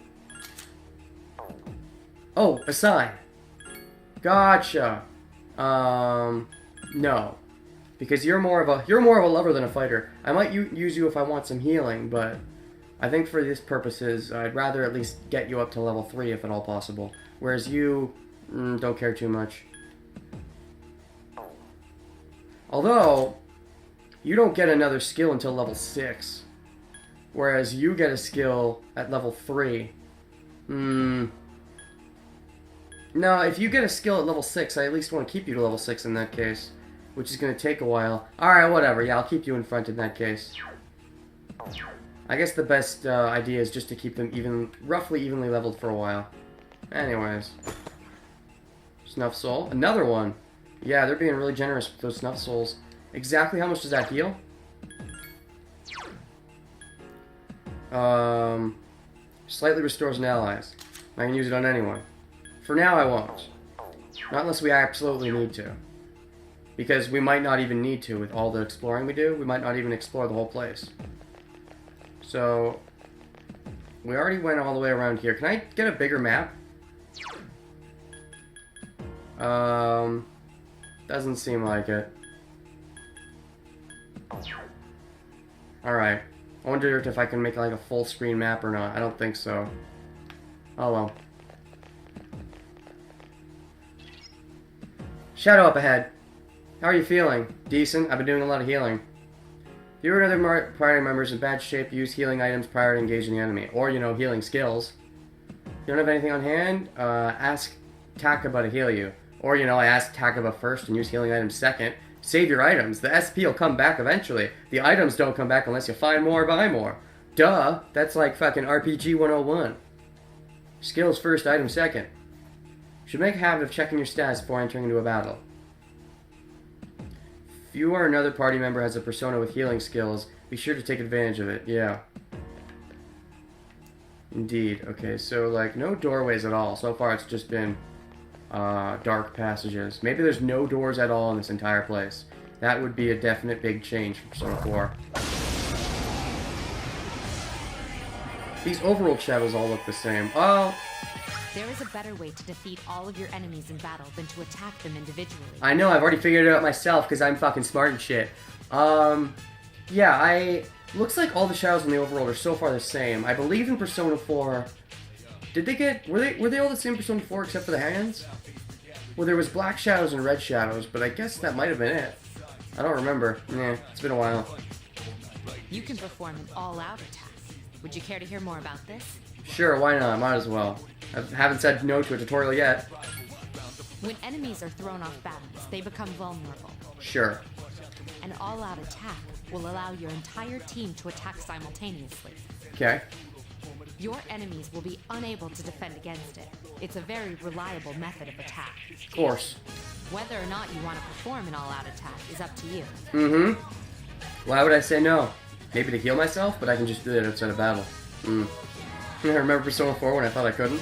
Speaker 1: Oh, assign. Gotcha. No. Because you're more of a lover than a fighter. I might use you if I want some healing, but I think for these purposes, I'd rather at least get you up to level 3 if at all possible. Whereas you don't care too much. Although, you don't get another skill until level 6. Whereas you get a skill at level 3. No, if you get a skill at level 6, I at least want to keep you to level 6 in that case. Which is going to take a while. Alright, whatever. Yeah, I'll keep you in front in that case. I guess the best idea is just to keep them roughly evenly leveled for a while. Anyways. Snuff Soul. Another one. Yeah, they're being really generous with those Snuff Souls. Exactly how much does that heal? Slightly restores an allies. I can use it on anyone. For now, I won't. Not unless we absolutely need to. Because we might not even need to with all the exploring we do. We might not even explore the whole place. So, we already went all the way around here. Can I get a bigger map? Doesn't seem like it. Alright. I wonder if I can make like a full screen map or not. I don't think so. Oh well. Shadow up ahead. How are you feeling? Decent. I've been doing a lot of healing. If you or other party members in bad shape, use healing items prior to engaging the enemy. Or, you know, healing skills. If you don't have anything on hand, ask Takaba to heal you. Or, you know, I ask Takaba first and use healing items second. Save your items. The SP will come back eventually. The items don't come back unless you find more, buy more. Duh. That's like fucking RPG 101. Skills first, items second. You should make a habit of checking your stats before entering into a battle. If you or another party member has a persona with healing skills, be sure to take advantage of it. Yeah. Indeed. Okay, so like no doorways at all. So far it's just been dark passages. Maybe there's no doors at all in this entire place. That would be a definite big change for Persona 4. These overworld shadows all look the same. Oh,
Speaker 5: There is a better way to defeat all of your enemies in battle than to attack them individually.
Speaker 1: I know, I've already figured it out myself because I'm fucking smart and shit. Yeah, looks like all the shadows in the overworld are so far the same. I believe in Persona 4. Did they get... Were they all the same Persona 4 except for the hands? Well, there was black shadows and red shadows, but I guess that might have been it. I don't remember. Nah, it's been a while.
Speaker 5: You can perform an all-out attack. Would you care to hear more about this?
Speaker 1: Sure, why not? Might as well. I haven't said no to a tutorial yet.
Speaker 5: When enemies are thrown off balance, they become vulnerable.
Speaker 1: Sure.
Speaker 5: An all-out attack will allow your entire team to attack simultaneously.
Speaker 1: Okay.
Speaker 5: Your enemies will be unable to defend against it. It's a very reliable method of attack.
Speaker 1: Of course.
Speaker 5: Whether or not you want to perform an all-out attack is up to you.
Speaker 1: Mm-hmm. Why would I say no? Maybe to heal myself, but I can just do that outside of battle. I remember Persona 4 when I thought I couldn't.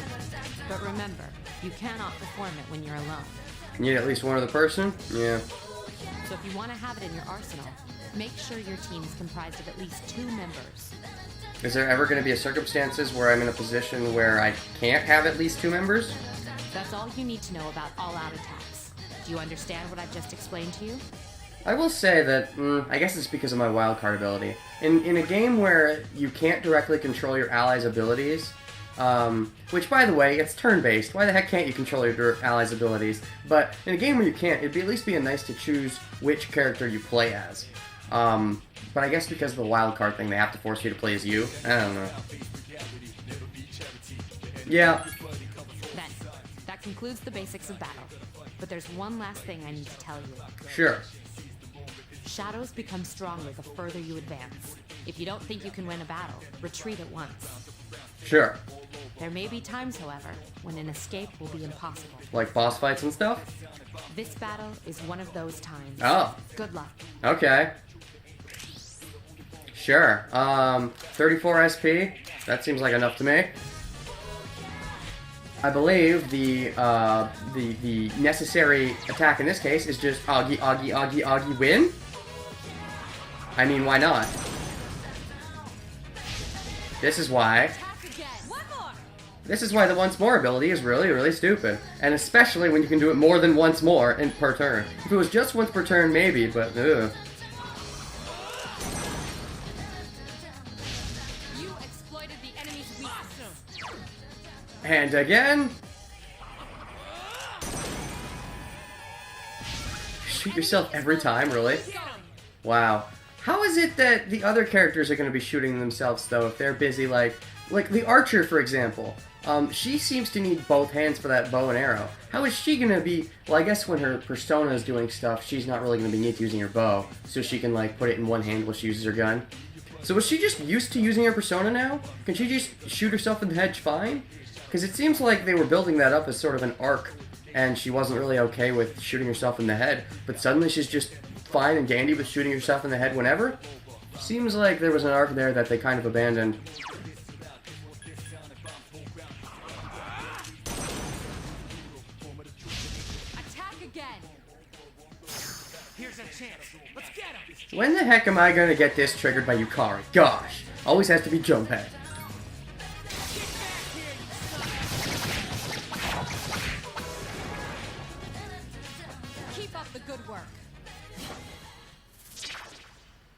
Speaker 5: But remember, you cannot perform it when you're alone.
Speaker 1: You need at least one other person? Yeah.
Speaker 5: So if you want to have it in your arsenal, make sure your team is comprised of at least 2 members.
Speaker 1: Is there ever going to be a circumstances where I'm in a position where I can't have at least 2 members?
Speaker 5: That's all you need to know about all-out attacks. Do you understand what I've just explained to you?
Speaker 1: I will say that, I guess it's because of my wildcard ability. In a game where you can't directly control your allies' abilities, which, by the way, it's turn-based. Why the heck can't you control your allies' abilities? But in a game where you can't, it'd at least be nice to choose which character you play as. But I guess because of the wildcard thing, they have to force you to play as you. I don't know. Yeah.
Speaker 5: Then, that concludes the basics of battle. But there's one last thing I need to tell you.
Speaker 1: Sure.
Speaker 5: Shadows become stronger the further you advance. If you don't think you can win a battle, retreat at once.
Speaker 1: Sure.
Speaker 5: There may be times, however, when an escape will be impossible.
Speaker 1: Like boss fights and stuff?
Speaker 5: This battle is one of those times.
Speaker 1: Oh.
Speaker 5: Good luck.
Speaker 1: Okay. Sure. 34 SP. That seems like enough to me. I believe the necessary attack in this case is just Augie, Augie, Augie, Augie, win? I mean, why not? This is why. This is why the once more ability is really, really stupid. And especially when you can do it more than once more per turn. If it was just once per turn, maybe, but ugh.
Speaker 5: You exploited the enemy's weakness.
Speaker 1: And again. Shoot yourself every time, really? Wow. How is it that the other characters are going to be shooting themselves, though, if they're busy, like the archer, for example? She seems to need both hands for that bow and arrow. How is she going to be... Well, I guess when her persona is doing stuff, she's not really going to be neat to using her bow, so she can, like, put it in one hand while she uses her gun. So is she just used to using her persona now? Can she just shoot herself in the head fine? Because it seems like they were building that up as sort of an arc, and she wasn't really okay with shooting herself in the head, but suddenly she's just fine and dandy with shooting herself in the head whenever? Seems like there was an arc there that they kind of abandoned.
Speaker 5: Attack again.
Speaker 2: Here's a chance. Let's get him.
Speaker 1: When the heck am I gonna get this triggered by Yukari? Gosh, always has to be jump head.
Speaker 5: Keep up the good work.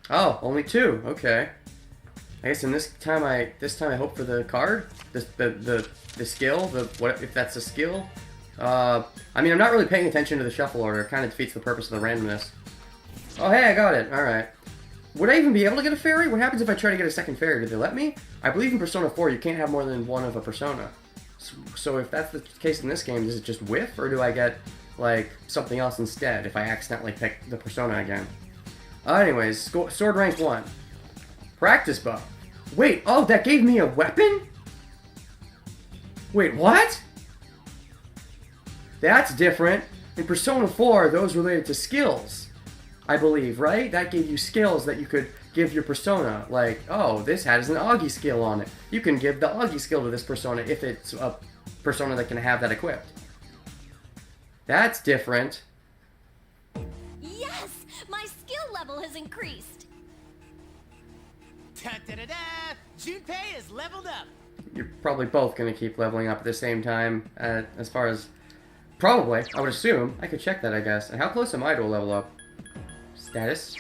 Speaker 1: Oh, only 2. Okay. I guess in this time I hope for the card, the skill, what if that's a skill? I mean, I'm not really paying attention to the shuffle order. It kind of defeats the purpose of the randomness. Oh, hey, I got it. All right. Would I even be able to get a fairy? What happens if I try to get a second fairy? Did they let me? I believe in Persona 4 you can't have more than one of a persona. So if that's the case in this game, does it just whiff, or do I get like something else instead if I accidentally pick the persona again? Anyways, sword rank 1. Practice bow. Wait, oh, that gave me a weapon? Wait, what? That's different. In Persona 4, those related to skills, I believe, right? That gave you skills that you could give your persona. Like, oh, this has an Augie skill on it. You can give the Augie skill to this persona if it's a persona that can have that equipped. That's different.
Speaker 3: Yes! My skill level has increased.
Speaker 2: Da-da-da-da! Junpei is leveled up.
Speaker 1: you're probably both going to keep leveling up at the same time, as far as... Probably, I would assume. I could check that, I guess. And how close am I to a level up? Status?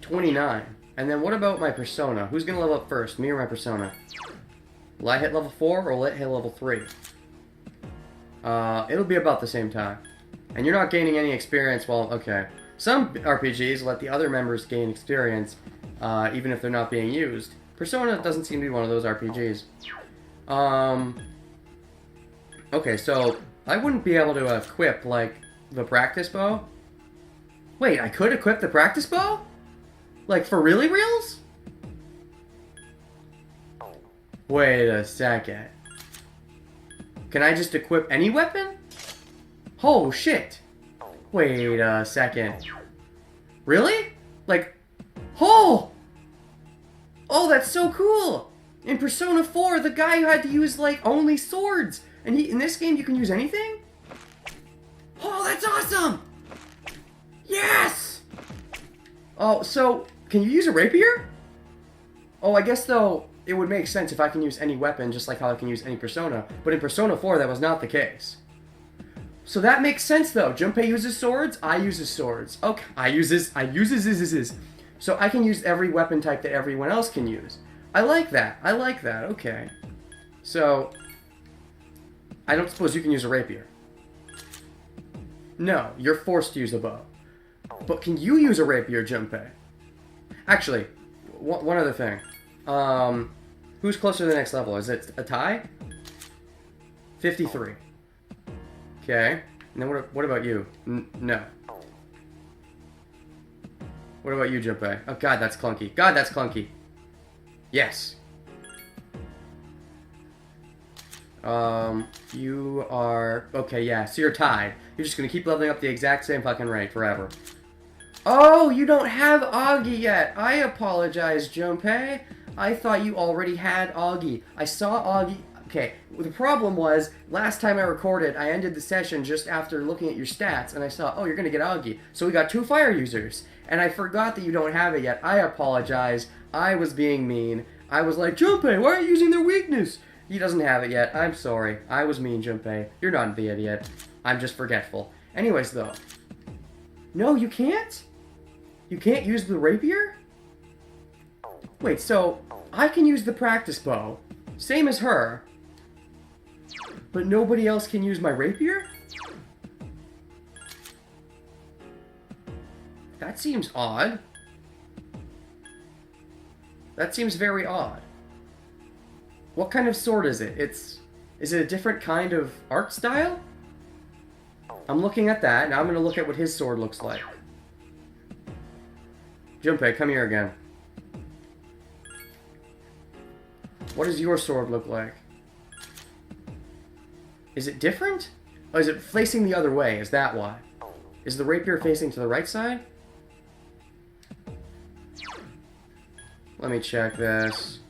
Speaker 1: 29. And then what about my persona? Who's going to level up first, me or my persona? Will I hit level 4 or will it hit level 3? It'll be about the same time. And you're not gaining any experience while... Okay. Some RPGs let the other members gain experience, even if they're not being used. Persona doesn't seem to be one of those RPGs. Okay, so I wouldn't be able to equip, like, the practice bow? Wait, I could equip the practice bow? Like, for really reals? Wait a second. Can I just equip any weapon? Oh, shit. Wait a second. Really? Like, oh! Oh, that's so cool! In Persona 4, the guy had to use, like, only swords. And in this game, you can use anything? Oh, that's awesome! Yes! Oh, so, can you use a rapier? Oh, I guess, though, it would make sense if I can use any weapon, just like how I can use any Persona. But in Persona 4, that was not the case. So that makes sense, though. Junpei uses swords, I uses swords. Okay, I uses. So I can use every weapon type that everyone else can use. I like that, okay. So, I don't suppose you can use a rapier. No, you're forced to use a bow. But can you use a rapier, Junpei? Actually, one other thing. Who's closer to the next level? Is it a tie? 53. Okay. And then what about you? No. What about you, Junpei? Oh god, that's clunky. God, that's clunky. Yes. You are... Okay, yeah, so you're tied. You're just gonna keep leveling up the exact same fucking rate forever. Oh, you don't have Augie yet. I apologize, Junpei. I thought you already had Augie. I saw Augie... Okay, the problem was, last time I recorded, I ended the session just after looking at your stats, and I saw, oh, you're gonna get Augie. So we got 2 fire users. And I forgot that you don't have it yet. I apologize. I was being mean. I was like, Junpei, why are you using their weakness? He doesn't have it yet. I'm sorry. I was mean, Junpei. You're not the idiot. I'm just forgetful. Anyways, though. No, you can't? You can't use the rapier? Wait, so I can use the practice bow. Same as her. But nobody else can use my rapier? That seems odd. That seems very odd. What kind of sword is it? Is it a different kind of art style? I'm looking at that, now I'm gonna look at what his sword looks like. Junpei, come here again. What does your sword look like? Is it different? Oh, is it facing the other way? Is that why? Is the rapier facing to the right side? Let me check this.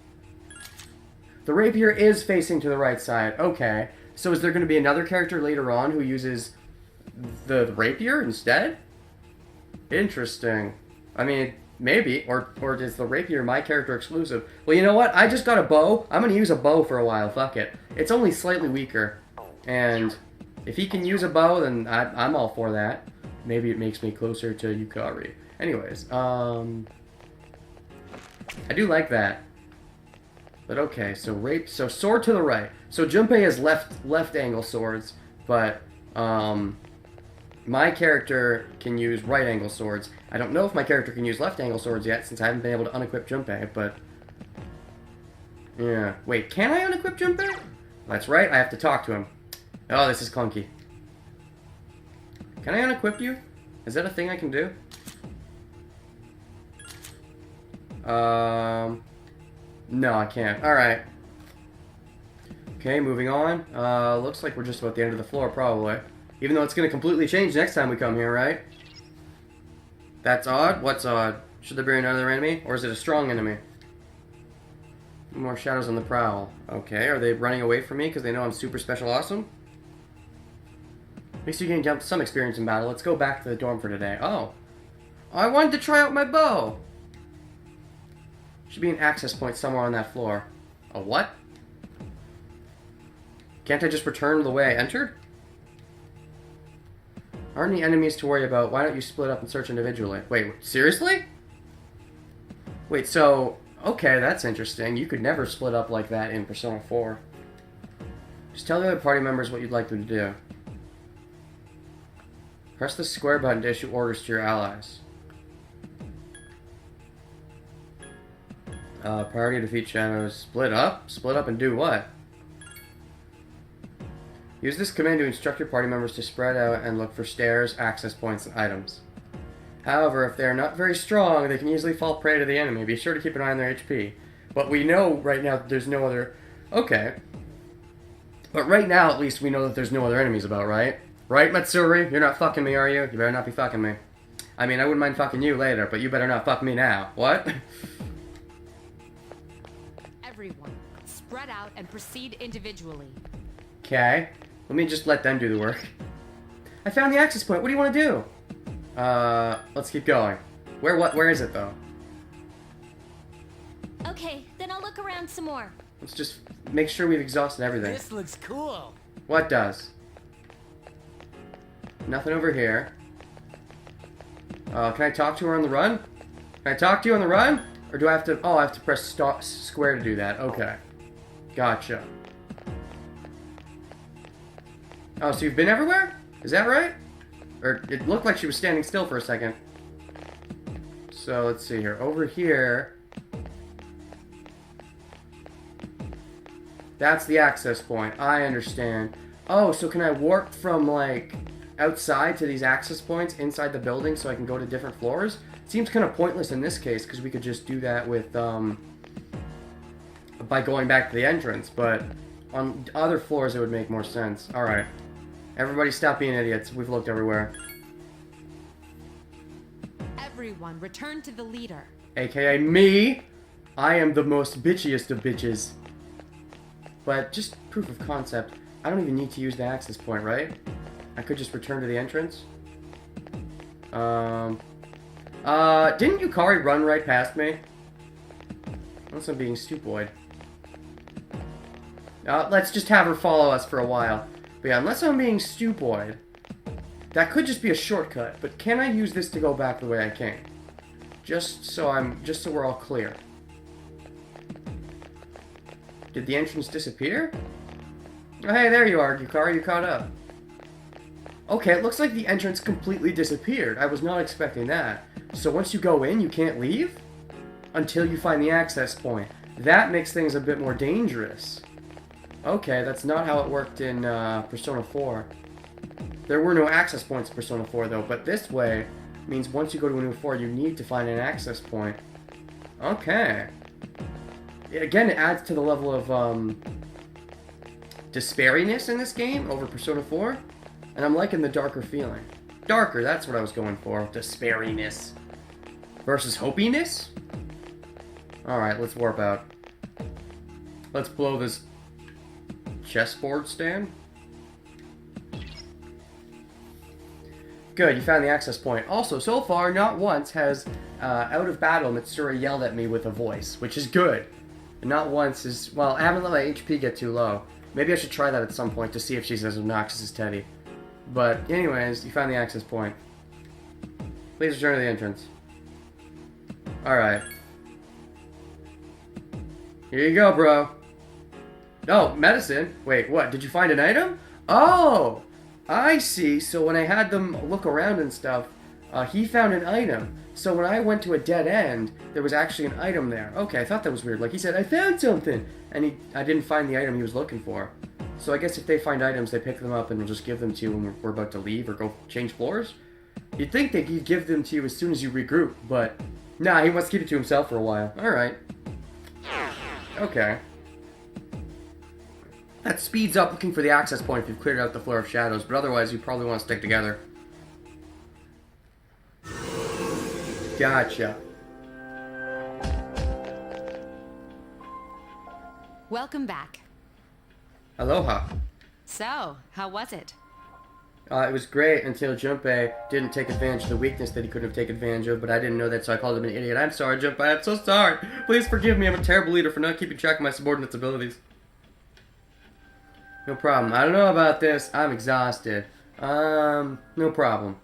Speaker 1: The rapier is facing to the right side. Okay. So is there going to be another character later on who uses the rapier instead? Interesting. I mean, maybe. Or is the rapier my character exclusive? Well, you know what? I just got a bow. I'm going to use a bow for a while. Fuck it. It's only slightly weaker. And if he can use a bow, then I'm all for that. Maybe it makes me closer to Yukari. Anyways, I do like that. But okay, so sword to the right. So Junpei has left angle swords, but my character can use right angle swords. I don't know if my character can use left angle swords yet, since I haven't been able to unequip Junpei, but yeah. Wait, can I unequip Junpei? That's right, I have to talk to him. Oh, this is clunky. Can I unequip you? Is that a thing I can do? No, I can't. Alright. Okay, moving on. Looks like we're just about the end of the floor, probably. Even though it's going to completely change next time we come here, right? That's odd? What's odd? Should there be another enemy? Or is it a strong enemy? More shadows on the prowl. Okay, are they running away from me because they know I'm super special awesome? At least you gain some experience in battle. Let's go back to the dorm for today. Oh. I wanted to try out my bow! Should be an access point somewhere on that floor. A what? Can't I just return the way I entered? Aren't any enemies to worry about? Why don't you split up and search individually? Wait, seriously? Wait, so... Okay, that's interesting. You could never split up like that in Persona 4. Just tell the other party members what you'd like them to do. Press the square button to issue orders to your allies. Priority to defeat shadows. Split up? Split up and do what? Use this command to instruct your party members to spread out and look for stairs, access points, and items. However, if they are not very strong, they can easily fall prey to the enemy. Be sure to keep an eye on their HP. But we know right now that there's no other... Okay. But right now, at least, we know that there's no other enemies about, right? Right, Matsuri? You're not fucking me, are you? You better not be fucking me. I mean, I wouldn't mind fucking you later, but you better not fuck me now. What?
Speaker 5: Everyone, spread out and proceed individually.
Speaker 1: Okay. Let me just let them do the work. I found the access point. What do you want to do? Let's keep going. Where is it, though?
Speaker 3: Okay, then I'll look around some more.
Speaker 1: Let's just make sure we've exhausted everything.
Speaker 2: This looks cool.
Speaker 1: What does? Nothing over here. Can I talk to her on the run? Can I talk to you on the run? Or do I have to... Oh, I have to press square to do that. Okay. Gotcha. Oh, so you've been everywhere? Is that right? Or it looked like she was standing still for a second. So, let's see here. Over here... That's the access point. I understand. Oh, so can I warp from, like, outside to these access points inside the building so I can go to different floors? Seems kind of pointless in this case, because we could just do that with, by going back to the entrance, but on other floors it would make more sense. Alright. Everybody stop being idiots. We've looked everywhere.
Speaker 5: Everyone, return to the leader.
Speaker 1: AKA me! I am the most bitchiest of bitches. But just proof of concept, I don't even need to use the access point, right? I could just return to the entrance. Didn't Yukari run right past me? Unless I'm being stupoid. Let's just have her follow us for a while. But yeah, unless I'm being stupoid, that could just be a shortcut. But can I use this to go back the way I came? Just so we're all clear. Did the entrance disappear? Oh, hey, there you are, Yukari. You caught up. Okay, it looks like the entrance completely disappeared. I was not expecting that. So once you go in, you can't leave? Until you find the access point. That makes things a bit more dangerous. Okay, that's not how it worked in Persona 4. There were no access points in Persona 4, though, but this way means once you go to a new floor, you need to find an access point. Okay. Again, it adds to the level of despairiness in this game over Persona 4, and I'm liking the darker feeling. Darker, that's what I was going for. Despairiness. Versus hopiness? Alright, let's warp out. Let's blow this chessboard stand. Good, you found the access point. Also, so far, not once has, out of battle, Mitsuri yelled at me with a voice, which is good. And not once is... Well, I haven't let my HP get too low. Maybe I should try that at some point to see if she's as obnoxious as Teddy. But, anyways, you found the access point. Please return to the entrance. Alright. Here you go, bro. Oh, medicine? Wait, what? Did you find an item? Oh! I see. So when I had them look around and stuff, he found an item. So when I went to a dead end, there was actually an item there. Okay, I thought that was weird. Like, he said, I found something! And I didn't find the item he was looking for. So I guess if they find items, they pick them up and will just give them to you when we're about to leave or go change floors? You'd think they'd give them to you as soon as you regroup, but... Nah, he wants to keep it to himself for a while. Alright. Okay. That speeds up looking for the access point if you've cleared out the floor of shadows, but otherwise you probably want to stick together. Gotcha.
Speaker 5: Welcome back.
Speaker 1: Aloha.
Speaker 5: So, how was it?
Speaker 1: It was great until Junpei didn't take advantage of the weakness that he couldn't have taken advantage of, but I didn't know that, so I called him an idiot. I'm sorry, Junpei. I'm so sorry. Please forgive me. I'm a terrible leader for not keeping track of my subordinates' abilities. No problem. I don't know about this. I'm exhausted. No problem.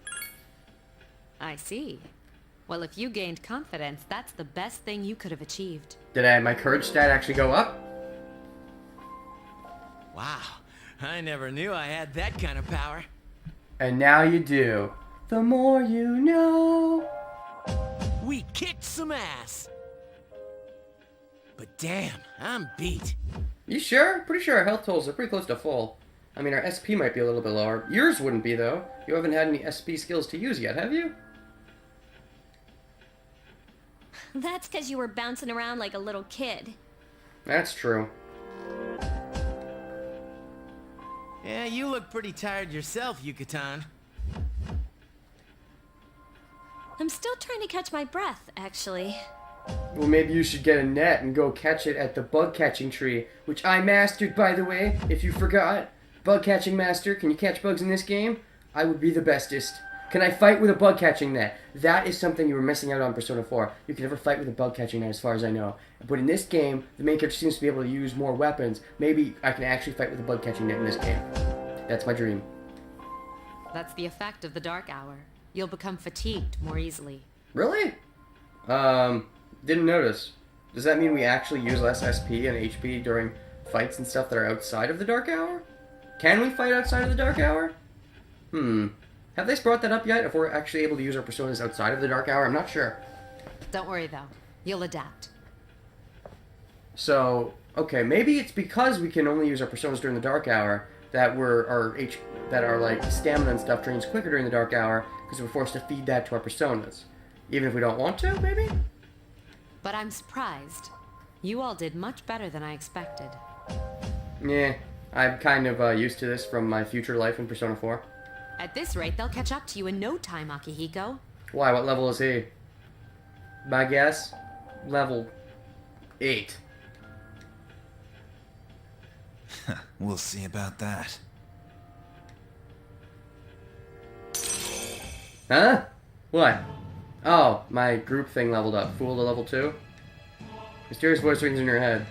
Speaker 5: I see. Well, if you gained confidence, that's the best thing you could have achieved.
Speaker 1: Did my courage stat actually go up?
Speaker 2: Wow, I never knew I had that kind of power.
Speaker 1: And now you do. The more you know.
Speaker 2: We kicked some ass. But damn, I'm beat.
Speaker 1: You sure? Pretty sure our health totals are pretty close to full. I mean, our SP might be a little bit lower. Yours wouldn't be, though. You haven't had any SP skills to use yet, have you?
Speaker 3: That's because you were bouncing around like a little kid.
Speaker 1: That's true.
Speaker 2: Yeah, you look pretty tired yourself, Yucatan.
Speaker 3: I'm still trying to catch my breath, actually.
Speaker 1: Well, maybe you should get a net and go catch it at the bug catching tree, which I mastered, by the way, if you forgot. Bug catching master, can you catch bugs in this game? I would be the bestest. Can I fight with a bug catching net? That is something you were missing out on Persona 4. You can never fight with a bug catching net as far as I know. But in this game, the main character seems to be able to use more weapons. Maybe I can actually fight with a bug catching net in this game. That's my dream.
Speaker 5: That's the effect of the dark hour. You'll become fatigued more easily.
Speaker 1: Really? Didn't notice. Does that mean we actually use less SP and HP during fights and stuff that are outside of the dark hour? Can we fight outside of the dark hour? Have they brought that up yet? If we're actually able to use our personas outside of the dark hour? I'm not sure.
Speaker 5: Don't worry, though. You'll adapt.
Speaker 1: So, okay, maybe it's because we can only use our personas during the dark hour that our like stamina and stuff drains quicker during the dark hour because we're forced to feed that to our personas, even if we don't want to. Maybe.
Speaker 5: But I'm surprised. You all did much better than I expected.
Speaker 1: Yeah, I'm kind of used to this from my future life in Persona 4.
Speaker 5: At this rate, they'll catch up to you in no time, Akihiko.
Speaker 1: Why? What level is he? My guess? Level 8.
Speaker 6: We'll see about that.
Speaker 1: Huh? What? Oh, my group thing leveled up. Fool to level 2? Mysterious voice rings in your head.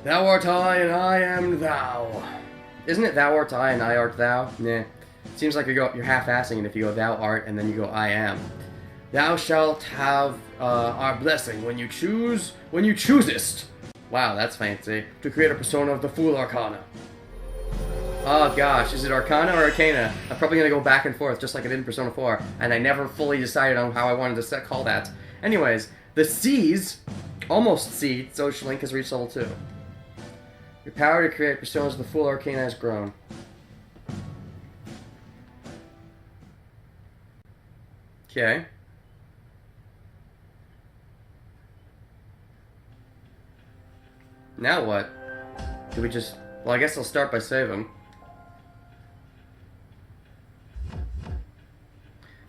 Speaker 1: Thou art I, and I am thou. Isn't it thou art I, and I art thou? Nah. Seems like you're half-assing it if you go thou art, and then you go I am. Thou shalt have our blessing when you choosest. Wow, that's fancy. To create a persona of the Fool Arcana. Oh gosh, is it Arcana or Arcana? I'm probably gonna go back and forth just like I did in Persona 4, and I never fully decided on how I wanted to call that. Anyways, the C's, almost C, Social Link has reached level 2. Your power to create personas of the Fool Arcana has grown. Okay. Now what? Do we just... Well, I guess I'll start by saving.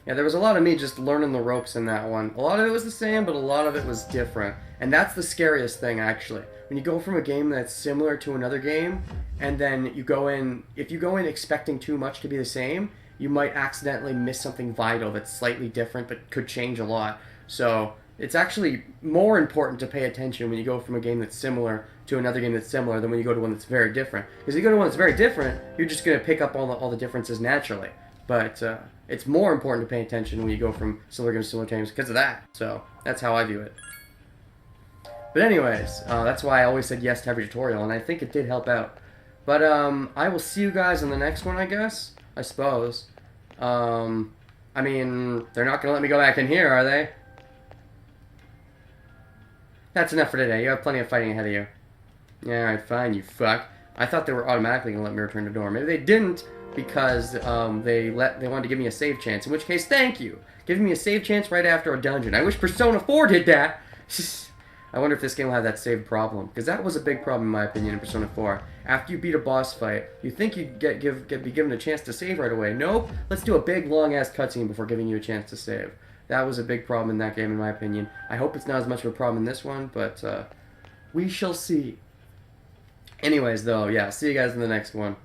Speaker 1: Yeah, there was a lot of me just learning the ropes in that one. A lot of it was the same, but a lot of it was different. And that's the scariest thing, actually. When you go from a game that's similar to another game, and then you go in... If you go in expecting too much to be the same, you might accidentally miss something vital that's slightly different, but could change a lot. So, it's actually more important to pay attention when you go from a game that's similar to another game that's similar than when you go to one that's very different. Because if you go to one that's very different, you're just going to pick up all the differences naturally. But it's more important to pay attention when you go from similar games to similar games because of that. So that's how I view it. But anyways, that's why I always said yes to every tutorial, and I think it did help out. But I will see you guys in the next one, I guess. I suppose. I mean, they're not going to let me go back in here, are they? That's enough for today. You have plenty of fighting ahead of you. Yeah, alright, fine, you fuck. I thought they were automatically going to let me return the door. Maybe they didn't because they wanted to give me a save chance. In which case, thank you. Giving me a save chance right after a dungeon. I wish Persona 4 did that. I wonder if this game will have that save problem. Because that was a big problem, in my opinion, in Persona 4. After you beat a boss fight, you think you'd be given a chance to save right away. Nope. Let's do a big, long-ass cutscene before giving you a chance to save. That was a big problem in that game, in my opinion. I hope it's not as much of a problem in this one, but we shall see. Anyways, though, yeah, see you guys in the next one.